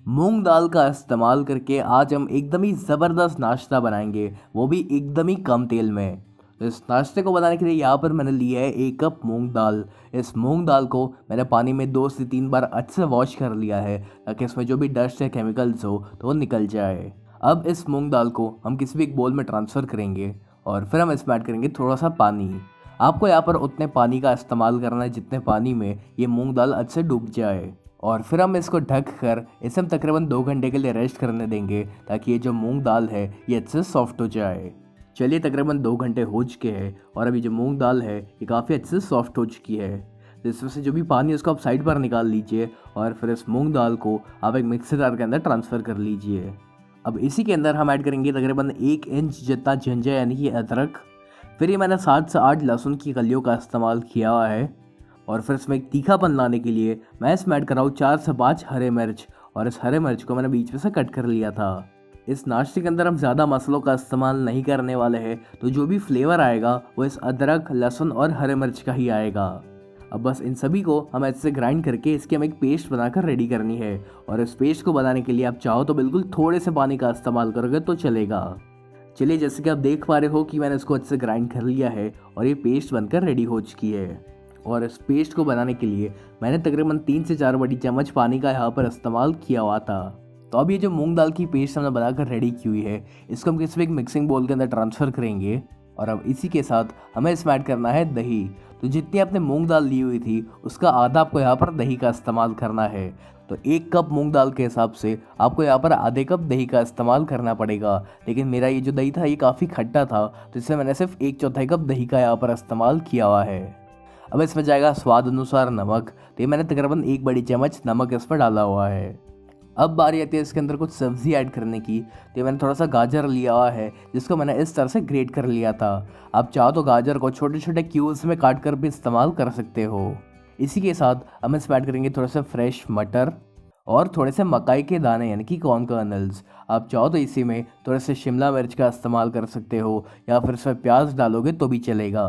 मूंग दाल का इस्तेमाल करके आज हम एकदम ही ज़बरदस्त नाश्ता बनाएंगे, वो भी एकदम ही कम तेल में। तो इस नाश्ते को बनाने के लिए यहाँ पर मैंने लिया है 1 कप मूंग दाल। इस मूंग दाल को मैंने पानी में 2 से 3 बार अच्छे से वॉश कर लिया है, ताकि इसमें जो भी डस्ट या केमिकल्स हो तो वो निकल जाए। अब इस मूंग दाल को हम किसी भी एक बोल में ट्रांसफ़र करेंगे और फिर हम इसमें ऐड करेंगे थोड़ा सा पानी। आपको यहाँ पर उतने पानी का इस्तेमाल करना है जितने पानी में ये मूंग दाल अच्छे से डूब जाए। और फिर हम इसको ढक कर इसे हम तकरीबन 2 घंटे के लिए रेस्ट करने देंगे, ताकि ये जो मूंग दाल है ये अच्छे से सॉफ्ट हो जाए। चलिए, तकरीबन 2 घंटे हो चुके हैं और अभी जो मूंग दाल है ये काफ़ी अच्छे से सॉफ्ट हो चुकी है। तो इसमें से जो भी पानी है उसको आप साइड पर निकाल लीजिए और फिर इस मूंग दाल को आप एक मिक्सर जार के अंदर ट्रांसफ़र कर लीजिए। अब इसी के अंदर हम ऐड करेंगे तकरीबन 1 इंच जितना जिंजर यानी कि अदरक। फिर ये मैंने 7 से 8 लहसुन की कलियों का इस्तेमाल किया हुआ है। और फिर इसमें एक तीखापन लाने के लिए मैं इसमें ऐड कर रहा हूँ 4 से 5 हरे मिर्च, और इस हरे मिर्च को मैंने बीच में से कट कर लिया था। इस नाश्ते के अंदर हम ज़्यादा मसालों का इस्तेमाल नहीं करने वाले हैं, तो जो भी फ्लेवर आएगा वो इस अदरक, लहसुन और हरे मिर्च का ही आएगा। अब बस इन सभी को हम ऐसे ग्राइंड करके इसकी हम एक पेस्ट बनाकर रेडी करनी है। और इस पेस्ट को बनाने के लिए आप चाहो तो बिल्कुल थोड़े से पानी का इस्तेमाल करोगे तो चलेगा। चलिए, जैसे कि आप देख पा रहे हो कि मैंने इसको अच्छे से ग्राइंड कर लिया है और ये पेस्ट बनकर रेडी हो चुकी है। और इस पेस्ट को बनाने के लिए मैंने तकरीबन 3 से 4 बड़ी चम्मच पानी का यहाँ पर इस्तेमाल किया हुआ था। तो अब ये जो मूंग दाल की पेस्ट हमने बनाकर रेडी की हुई है, इसको हम किसी भी एक मिक्सिंग बोल के अंदर ट्रांसफ़र करेंगे। और अब इसी के साथ हमें इसमें ऐड करना है दही। तो जितनी आपने मूंग दाल ली हुई थी उसका आधा आपको यहाँ पर दही का इस्तेमाल करना है। तो 1 कप मूंग दाल के हिसाब से आपको यहाँ पर आधे कप दही का इस्तेमाल करना पड़ेगा। लेकिन मेरा ये जो दही था ये काफ़ी खट्टा था, तो इससे मैंने सिर्फ 1/4 कप दही का यहाँ पर इस्तेमाल किया हुआ है। अब इसमें जाएगा स्वाद अनुसार नमक। तो ये मैंने तकरीबन 1 बड़ी चम्मच नमक इस पर डाला हुआ है। अब बारी आती है इसके अंदर कुछ सब्ज़ी ऐड करने की। तो ये मैंने थोड़ा सा गाजर लिया हुआ है, जिसको मैंने इस तरह से ग्रेट कर लिया था। आप चाहो तो गाजर को छोटे छोटे क्यूब्स में काट कर भी इस्तेमाल कर सकते हो। इसी के साथ हम इसमें ऐड करेंगे थोड़ा सा फ्रेश मटर और थोड़े से मकाई के दाने यानी कि कॉर्न कर्नल्स। आप चाहो तो इसी में थोड़े से शिमला मिर्च का इस्तेमाल कर सकते हो, या फिर इसमें प्याज डालोगे तो भी चलेगा।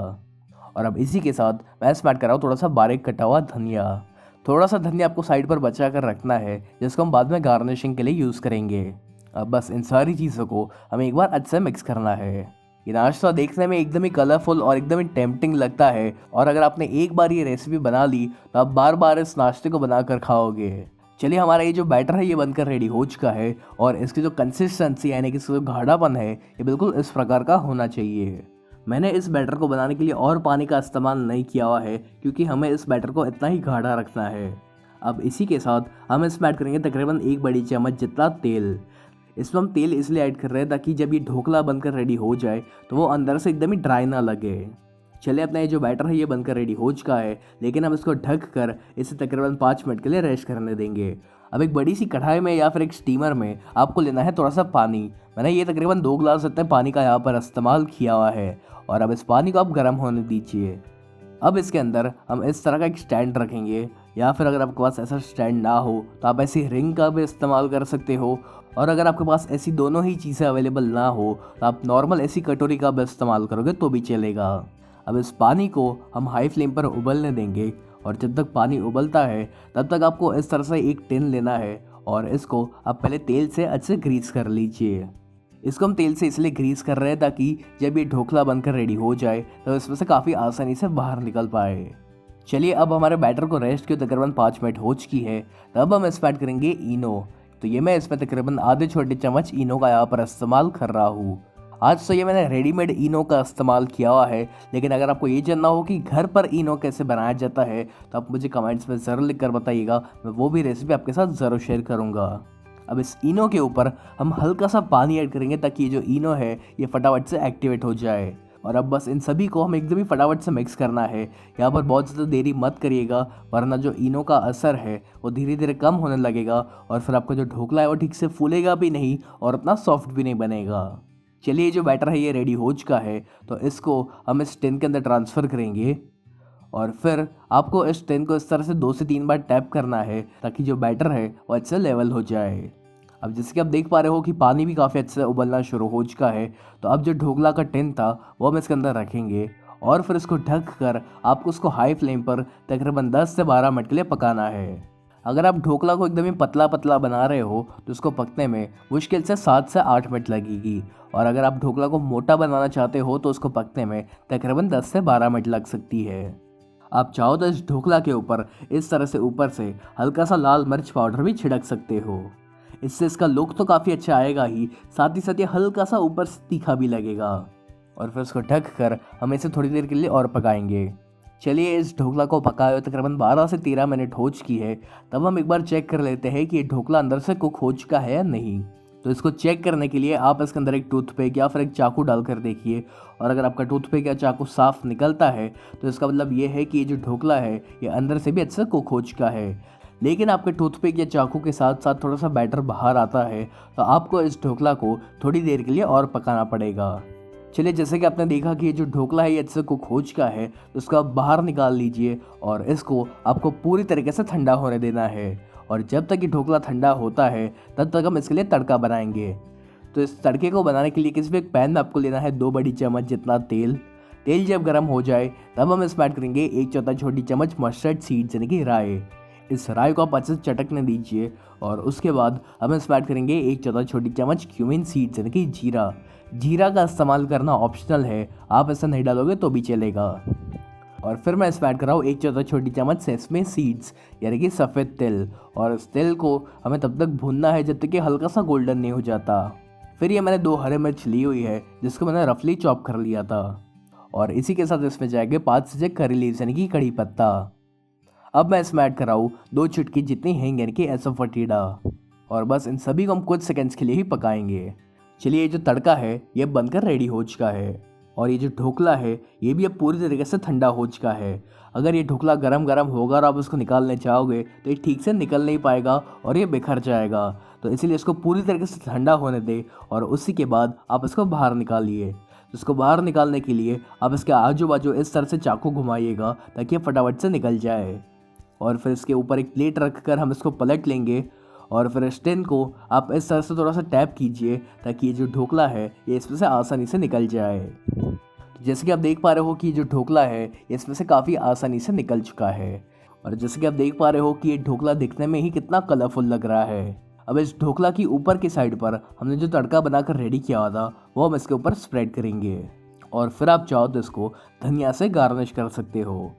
और अब इसी के साथ मैं इसमें ऐड कर रहा हूँ थोड़ा सा बारीक कटा हुआ धनिया। थोड़ा सा धनिया आपको साइड पर बचा कर रखना है, जिसको हम बाद में गार्निशिंग के लिए यूज़ करेंगे। अब बस इन सारी चीज़ों को हमें एक बार अच्छे से मिक्स करना है। ये नाश्ता देखने में एकदम ही कलरफुल और एकदम ही टेम्पटिंग लगता है, और अगर आपने एक बार ये रेसिपी बना ली तो आप बार बार इस नाश्ते को बनाकर खाओगे। चलिए, हमारा ये जो बैटर है ये बनकर रेडी हो चुका है, और इसकी जो कंसिस्टेंसी यानी कि इसका जो गाढ़ापन है ये बिल्कुल इस प्रकार का होना चाहिए। मैंने इस बैटर को बनाने के लिए और पानी का इस्तेमाल नहीं किया हुआ है, क्योंकि हमें इस बैटर को इतना ही गाढ़ा रखना है। अब इसी के साथ हम इसमें ऐड करेंगे तकरीबन 1 बड़ी चम्मच जितना तेल। इसमें हम तेल इसलिए ऐड कर रहे हैं ताकि जब ये ढोकला बनकर रेडी हो जाए तो वो अंदर से एकदम ही ड्राई ना लगे। चलिए, अपना ये जो बैटर है ये बनकर रेडी हो चुका है, लेकिन हम इसको ढक कर इसे तकरीबन 5 मिनट के लिए रेस्ट करने देंगे। अब एक बड़ी सी कढ़ाई में या फिर एक स्टीमर में आपको लेना है थोड़ा सा पानी। मैंने ये तकरीबन 2 गिलास इतने पानी का यहाँ पर इस्तेमाल किया हुआ है, और अब इस पानी को आप गर्म होने दीजिए। अब इसके अंदर हम इस तरह का एक स्टैंड रखेंगे, या फिर अगर आपके पास ऐसा स्टैंड ना हो तो आप ऐसी रिंग का भी इस्तेमाल कर सकते हो। और अगर आपके पास ऐसी दोनों ही चीज़ें अवेलेबल ना हो तो आप नॉर्मल ऐसी कटोरी का भी इस्तेमाल करोगे तो भी चलेगा। अब इस पानी को हम हाई फ्लेम पर उबलने देंगे, और जब तक पानी उबलता है तब तक आपको इस तरह से एक टिन लेना है, और इसको आप पहले तेल से अच्छे से ग्रीस कर लीजिए। इसको हम तेल से इसलिए ग्रीस कर रहे हैं ताकि जब ये ढोकला बनकर रेडी हो जाए तो इसमें से काफ़ी आसानी से बाहर निकल पाए। चलिए, अब हमारे बैटर को रेस्ट के तकरीबन 5 मिनट हो चुकी है। तब हम इसमें ऐड करेंगे इनो। तो ये मैं इसमें तकरीबन आधे छोटे चम्मच इनो का यहाँ पर इस्तेमाल कर रहा हूँ। आज तो ये मैंने रेडीमेड इनो का इस्तेमाल किया हुआ है, लेकिन अगर आपको ये जानना हो कि घर पर इनो कैसे बनाया जाता है तो आप मुझे कमेंट्स में ज़रूर लिख कर बताइएगा। मैं वो भी रेसिपी आपके साथ ज़रूर शेयर करूँगा। अब इस इनो के ऊपर हम हल्का सा पानी ऐड करेंगे ताकि ये जो इनो है ये फटाफट से एक्टिवेट हो जाए। और अब बस इन सभी को हम एकदम ही फटाफट से मिक्स करना है। यहाँ पर बहुत ज़्यादा देरी मत करिएगा, वरना जो इनो का असर है वो धीरे धीरे कम होने लगेगा, और फिर आपका जो ढोकला है वो ठीक से फूलेगा भी नहीं और उतना सॉफ्ट भी नहीं बनेगा। चलिए, जो बैटर है ये रेडी हो चुका है, तो इसको हम इस टिन के अंदर ट्रांसफ़र करेंगे। और फिर आपको इस टिन को इस तरह से 2 से 3 बार टैप करना है ताकि जो बैटर है वो अच्छे लेवल हो जाए। अब जैसे कि आप देख पा रहे हो कि पानी भी काफ़ी अच्छे से उबलना शुरू हो चुका है, तो अब जो ढोकला का टिन था वो हम इसके अंदर रखेंगे, और फिर इसको ढक कर आपको उसको हाई फ्लेम पर तकरीबन 10 से 12 मिनट के लिए पकाना है। अगर आप ढोकला को एकदम ही पतला पतला बना रहे हो तो उसको पकने में मुश्किल से 7 से 8 मिनट लगेगी, और अगर आप ढोकला को मोटा बनाना चाहते हो तो उसको पकने में तकरीबन 10 से 12 मिनट लग सकती है। आप चाहो तो इस ढोकला के ऊपर इस तरह से ऊपर से हल्का सा लाल मिर्च पाउडर भी छिड़क सकते हो। इससे इसका लुक तो काफ़ी अच्छा आएगा ही, साथ ही साथ ये हल्का सा ऊपर से तीखा भी लगेगा। और फिर उसको ढक कर हम इसे थोड़ी देर के लिए और पकाएंगे। चलिए, इस ढोकला को पकाए हुए तकरीबन 12 से 13 मिनट हो चुकी है। तब हम एक बार चेक कर लेते हैं कि ये ढोकला अंदर से कुक हो चुका है या नहीं। तो इसको चेक करने के लिए आप इसके अंदर एक टूथपिक या फिर एक चाकू डालकर देखिए, और अगर आपका टूथपिक या चाकू साफ निकलता है तो इसका मतलब ये है कि ये जो ढोकला है ये अंदर से भी अच्छे से कुक हो चुका है। लेकिन आपके टूथपिक या चाकू के साथ साथ थोड़ा सा बैटर बाहर आता है तो आपको इस ढोकला को थोड़ी देर के लिए और पकाना पड़ेगा। चलिए, जैसे कि आपने देखा कि ये जो ढोकला है ये अच्छे से कुक हो चुका है, तो इसको आप बाहर निकाल लीजिए और इसको आपको पूरी तरीके से ठंडा होने देना है। और जब तक ये ढोकला ठंडा होता है तब तक हम इसके लिए तड़का बनाएंगे। तो इस तड़के को बनाने के लिए किसी भी एक पैन में आपको लेना है 2 बड़ी चम्मच जितना तेल। तेल जब गर्म हो जाए तब हम इसमें ऐड करेंगे 1/4 छोटी चम्मच मस्टर्ड सीड्स यानी कि राई। इस राई को आप अच्छे से चटकने दीजिए, और उसके बाद हम इसमें ऐड करेंगे 1/4 छोटी चम्मच क्यूमिन सीड्स यानी कि जीरा। जीरा का इस्तेमाल करना ऑप्शनल है, आप ऐसा नहीं डालोगे तो भी चलेगा। और फिर मैं इसमें ऐड कर रहा हूँ 1/4 छोटी चम्मच सेसमे सीड्स यानी कि सफ़ेद तिल, और इस तिल को हमें तब तक भूनना है जब तक कि हल्का सा गोल्डन नहीं हो जाता। फिर ये मैंने 2 हरे मिर्च ली हुई है जिसको मैंने रफली चॉप कर लिया था, और इसी के साथ इसमें जाएंगे 5 से 6 करी लीव्स यानी कि कड़ी पत्ता। अब मैं इसमें ऐड कर रहा हूँ 2 चुटकी जितनी हींग यानी कि एसोफेटिडा, और बस इन सभी को हम कुछ सेकंड्स के लिए ही पकाएंगे। चलिए, ये जो तड़का है ये बनकर रेडी हो चुका है, और ये जो ढोकला है ये भी अब पूरी तरीके से ठंडा हो चुका है। अगर ये ढोकला गरम गरम होगा और आप उसको निकालने चाहोगे तो ये ठीक से निकल नहीं पाएगा और ये बिखर जाएगा। तो इसीलिए इसको पूरी तरीके से ठंडा होने दें, और उसी के बाद आप इसको बाहर निकालिए। तो इसको बाहर निकालने के लिए आप इसके आजू बाजू इस तरह से चाकू घुमाइएगा ताकि ये फटाफट से निकल जाए। और फिर इसके ऊपर एक प्लेट रख कर हम इसको पलट लेंगे, और फिर स्टेन को आप इस तरह से थोड़ा सा टैप कीजिए ताकि ये जो ढोकला है ये इसमें से आसानी से निकल जाए। तो जैसे कि आप देख पा रहे हो कि ये जो ढोकला है ये इसमें से काफ़ी आसानी से निकल चुका है, और जैसे कि आप देख पा रहे हो कि ये ढोकला दिखने में ही कितना कलरफुल लग रहा है। अब इस ढोकला की ऊपर की साइड पर हमने जो तड़का बनाकर रेडी किया हुआ था वो हम इसके ऊपर स्प्रेड करेंगे, और फिर आप चाहो तो इसको धनिया से गार्निश कर सकते हो।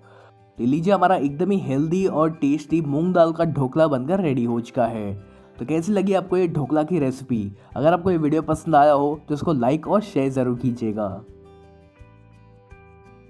तो लीजिए, हमारा एकदम ही हेल्दी और टेस्टी मूंग दाल का ढोकला बनकर रेडी हो चुका है। तो कैसी लगी आपको ये ढोकला की रेसिपी? अगर आपको ये वीडियो पसंद आया हो तो इसको लाइक और शेयर ज़रूर कीजिएगा।